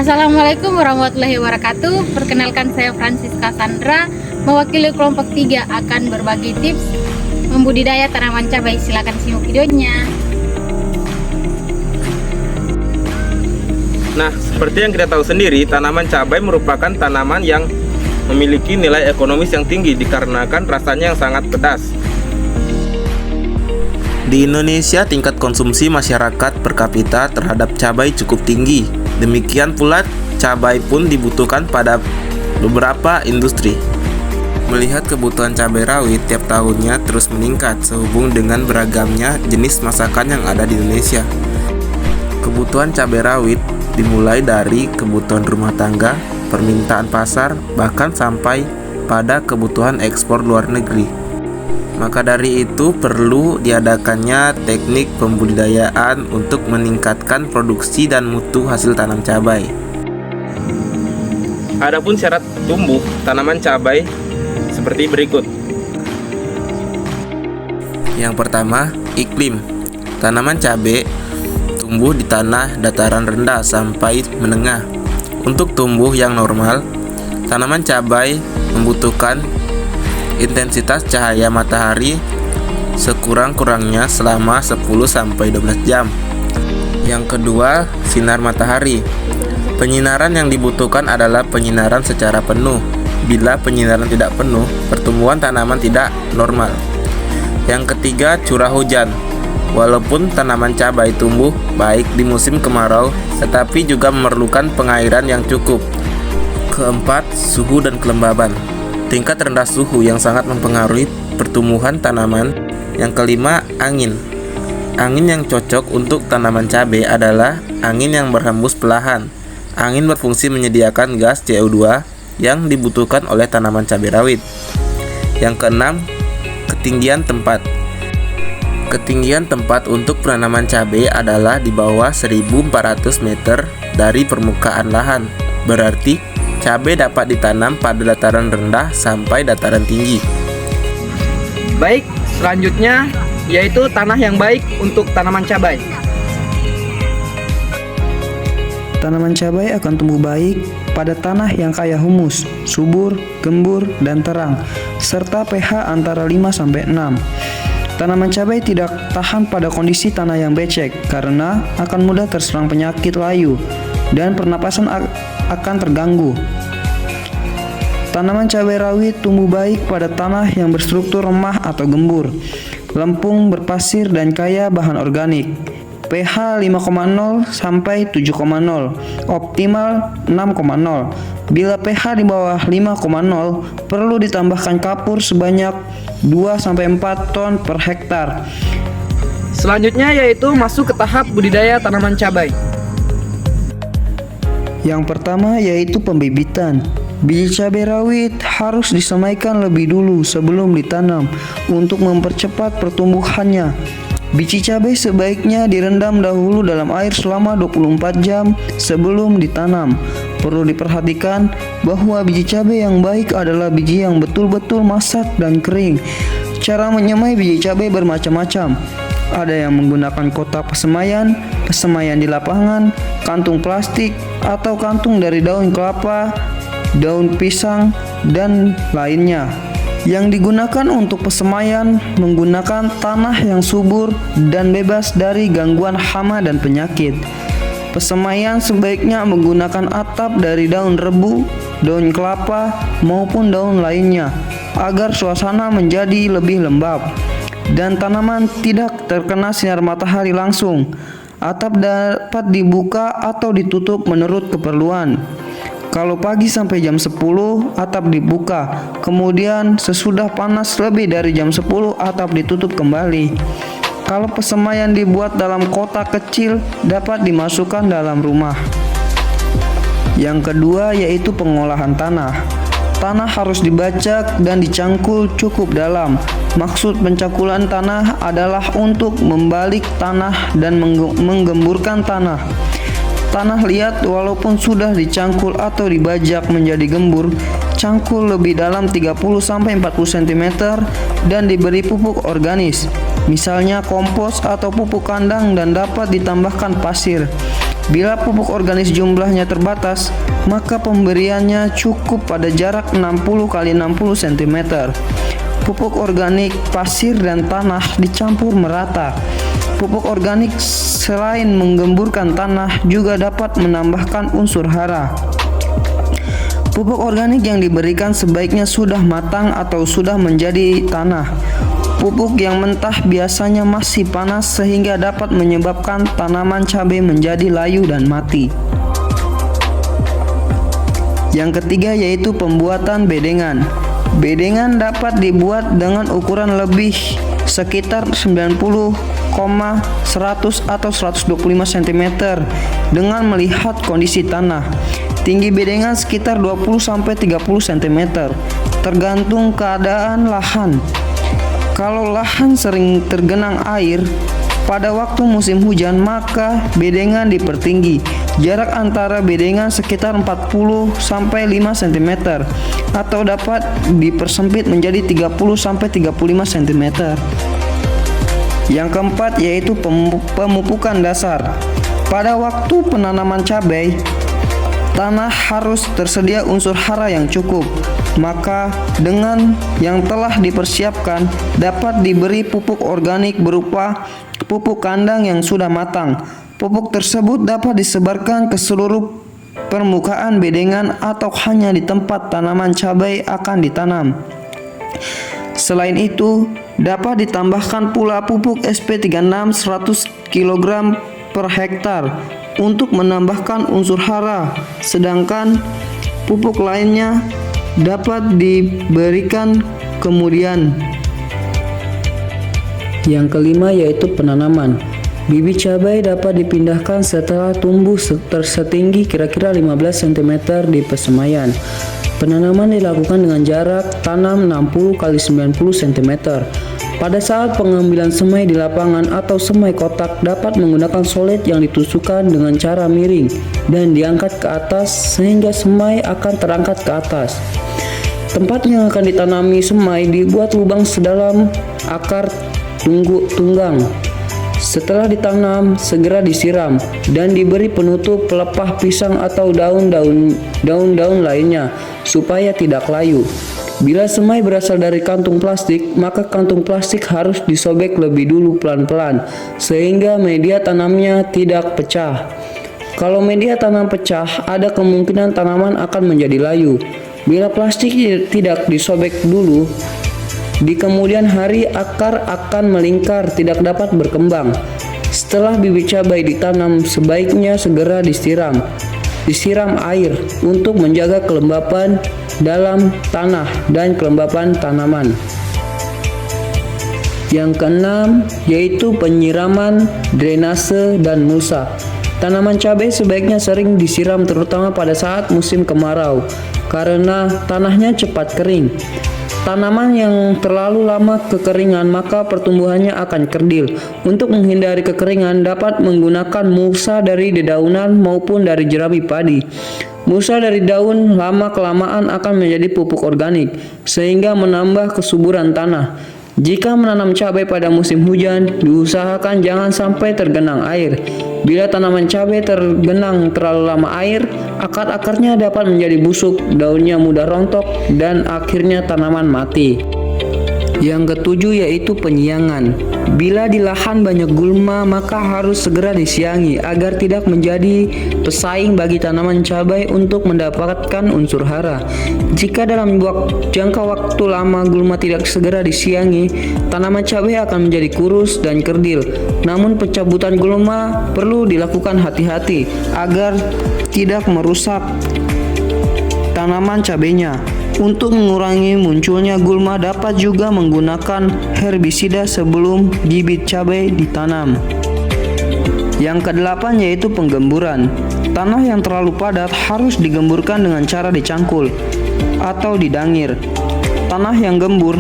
Assalamualaikum warahmatullahi wabarakatuh. Perkenalkan, saya Francisca Sandra, mewakili kelompok 3 akan berbagi tips membudidaya tanaman cabai. Silakan simak videonya. Nah, seperti yang kita tahu sendiri, tanaman cabai merupakan tanaman yang memiliki nilai ekonomis yang tinggi dikarenakan rasanya yang sangat pedas. Di Indonesia, tingkat konsumsi masyarakat per kapita terhadap cabai cukup tinggi. Demikian pula, cabai pun dibutuhkan pada beberapa industri. Melihat kebutuhan cabai rawit tiap tahunnya terus meningkat sehubung dengan beragamnya jenis masakan yang ada di Indonesia. Kebutuhan cabai rawit dimulai dari kebutuhan rumah tangga, permintaan pasar, bahkan sampai pada kebutuhan ekspor luar negeri. Maka dari itu perlu diadakannya teknik pembudidayaan untuk meningkatkan produksi dan mutu hasil tanam cabai. Adapun syarat tumbuh tanaman cabai seperti berikut. Yang pertama, iklim. Tanaman cabai tumbuh di tanah dataran rendah sampai menengah. Untuk tumbuh yang normal, tanaman cabai membutuhkan intensitas cahaya matahari sekurang-kurangnya selama 10-12 jam. Yang kedua, sinar matahari. Penyinaran yang dibutuhkan adalah penyinaran secara penuh. Bila penyinaran tidak penuh, pertumbuhan tanaman tidak normal. Yang ketiga, curah hujan. Walaupun tanaman cabai tumbuh baik di musim kemarau, tetapi juga memerlukan pengairan yang cukup. Keempat, suhu dan kelembaban. Tingkat rendah suhu yang sangat mempengaruhi pertumbuhan tanaman. Yang kelima, angin. Angin yang cocok untuk tanaman cabai adalah angin yang berhembus perlahan. Angin berfungsi menyediakan gas CO2 yang dibutuhkan oleh tanaman cabai rawit. Yang keenam, ketinggian tempat. Ketinggian tempat untuk penanaman cabai adalah di bawah 1.400 meter dari permukaan lahan. Berarti cabai dapat ditanam pada dataran rendah sampai dataran tinggi. Baik, selanjutnya yaitu tanah yang baik untuk tanaman cabai. Tanaman cabai akan tumbuh baik pada tanah yang kaya humus, subur, gembur, dan terang, serta pH antara 5-6. Tanaman cabai tidak tahan pada kondisi tanah yang becek karena akan mudah terserang penyakit layu dan pernapasan akan terganggu. Tanaman cabai rawit tumbuh baik pada tanah yang berstruktur remah atau gembur, lempung, berpasir, dan kaya bahan organik. pH 5,0 sampai 7,0, optimal 6,0. Bila pH di bawah 5,0, perlu ditambahkan kapur sebanyak 2-4 ton per hektar. Selanjutnya yaitu masuk ke tahap budidaya tanaman cabai. Yang pertama yaitu pembibitan. Biji cabai rawit harus disemaikan lebih dulu sebelum ditanam untuk mempercepat pertumbuhannya. Biji cabai sebaiknya direndam dahulu dalam air selama 24 jam sebelum ditanam. Perlu diperhatikan bahwa biji cabai yang baik adalah biji yang betul-betul masak dan kering. Cara menyemai biji cabai bermacam-macam. Ada yang menggunakan kotak pesemaian, pesemaian di lapangan, kantung plastik, atau kantung dari daun kelapa, daun pisang, dan lainnya. Yang digunakan untuk pesemaian menggunakan tanah yang subur dan bebas dari gangguan hama dan penyakit. Pesemaian sebaiknya menggunakan atap dari daun rebu, daun kelapa, maupun daun lainnya agar suasana menjadi lebih lembab dan tanaman tidak terkena sinar matahari langsung. Atap dapat dibuka atau ditutup menurut keperluan. Kalau pagi sampai jam 10, atap dibuka. Kemudian sesudah panas lebih dari jam 10, atap ditutup kembali. Kalau pesemaian dibuat dalam kotak kecil, dapat dimasukkan dalam rumah. Yang kedua yaitu pengolahan tanah. Tanah harus dibajak dan dicangkul cukup dalam. Maksud pencangkulan tanah adalah untuk membalik tanah dan menggemburkan tanah. Tanah liat walaupun sudah dicangkul atau dibajak menjadi gembur, cangkul lebih dalam 30-40 cm dan diberi pupuk organis, misalnya kompos atau pupuk kandang, dan dapat ditambahkan pasir. Bila pupuk organik jumlahnya terbatas, maka pemberiannya cukup pada jarak 60 x 60 cm. Pupuk organik pasir dan tanah dicampur merata. Pupuk organik selain menggemburkan tanah juga dapat menambahkan unsur hara. Pupuk organik yang diberikan sebaiknya sudah matang atau sudah menjadi tanah. Pupuk yang mentah biasanya masih panas sehingga dapat menyebabkan tanaman cabai menjadi layu dan mati. Yang ketiga yaitu pembuatan bedengan. Bedengan dapat dibuat dengan ukuran lebih sekitar 90, 100 atau 125 cm dengan melihat kondisi tanah. Tinggi bedengan sekitar 20-30 cm tergantung keadaan lahan. Kalau lahan sering tergenang air pada waktu musim hujan, maka bedengan dipertinggi. Jarak antara bedengan sekitar 40-5 cm atau dapat dipersempit menjadi 30-35 cm. Yang keempat yaitu pemupukan dasar. Pada waktu penanaman cabai, tanah harus tersedia unsur hara yang cukup. Maka dengan yang telah dipersiapkan dapat diberi pupuk organik berupa pupuk kandang yang sudah matang. Pupuk tersebut dapat disebarkan ke seluruh permukaan bedengan atau hanya di tempat tanaman cabai akan ditanam. Selain itu, dapat ditambahkan pula pupuk SP36 100 kg per hektar untuk menambahkan unsur hara, sedangkan pupuk lainnya dapat diberikan kemudian. Yang kelima yaitu penanaman. Bibit cabai dapat dipindahkan setelah tumbuh setinggi kira-kira 15 cm di persemaian. Penanaman dilakukan dengan jarak tanam 60 x 90 cm. Pada saat pengambilan semai di lapangan atau semai kotak dapat menggunakan solet yang ditusukkan dengan cara miring dan diangkat ke atas sehingga semai akan terangkat ke atas. Tempat yang akan ditanami semai dibuat lubang sedalam akar tunggang. Setelah ditanam, segera disiram dan diberi penutup pelepah pisang atau daun-daun lainnya supaya tidak layu. Bila semai berasal dari kantung plastik, maka kantung plastik harus disobek lebih dulu pelan-pelan sehingga media tanamnya tidak pecah. Kalau media tanam pecah, ada kemungkinan tanaman akan menjadi layu. Bila plastik tidak disobek dulu, di kemudian hari akar akan melingkar, tidak dapat berkembang. Setelah bibit cabai ditanam, sebaiknya segera disiram air untuk menjaga kelembapan dalam tanah dan kelembapan tanaman. Yang keenam yaitu penyiraman, drainase, dan mulsa. Tanaman cabai sebaiknya sering disiram terutama pada saat musim kemarau karena tanahnya cepat kering. Tanaman yang terlalu lama kekeringan maka pertumbuhannya akan kerdil. Untuk menghindari kekeringan dapat menggunakan mulsa dari dedaunan maupun dari jerami padi. Mulsa dari daun lama-kelamaan akan menjadi pupuk organik sehingga menambah kesuburan tanah. Jika menanam cabai pada musim hujan, diusahakan jangan sampai tergenang air. Bila tanaman cabai tergenang terlalu lama air, akar-akarnya dapat menjadi busuk, daunnya mudah rontok, dan akhirnya tanaman mati. Yang ketujuh yaitu penyiangan. Bila di lahan banyak gulma, maka harus segera disiangi agar tidak menjadi pesaing bagi tanaman cabai untuk mendapatkan unsur hara. Jika dalam jangka waktu lama gulma tidak segera disiangi, tanaman cabai akan menjadi kurus dan kerdil. Namun pencabutan gulma perlu dilakukan hati-hati agar tidak merusak tanaman cabainya. Untuk mengurangi munculnya gulma dapat juga menggunakan herbisida sebelum bibit cabai ditanam. Yang kedelapan yaitu penggemburan. Tanah yang terlalu padat harus digemburkan dengan cara dicangkul atau didangir. Tanah yang gembur,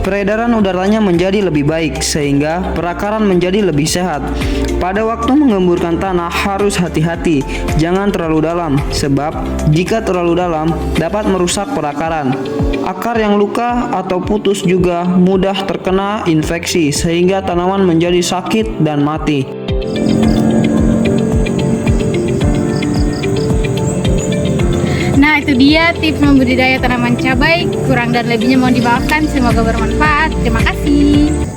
peredaran udaranya menjadi lebih baik sehingga perakaran menjadi lebih sehat. Pada waktu menggemburkan tanah harus hati-hati, jangan terlalu dalam sebab jika terlalu dalam dapat merusak perakaran. Akar yang luka atau putus juga mudah terkena infeksi sehingga tanaman menjadi sakit dan mati. dia tips membudidaya tanaman cabai. Kurang dan lebihnya mohon dimaafkan. Semoga bermanfaat. Terima kasih.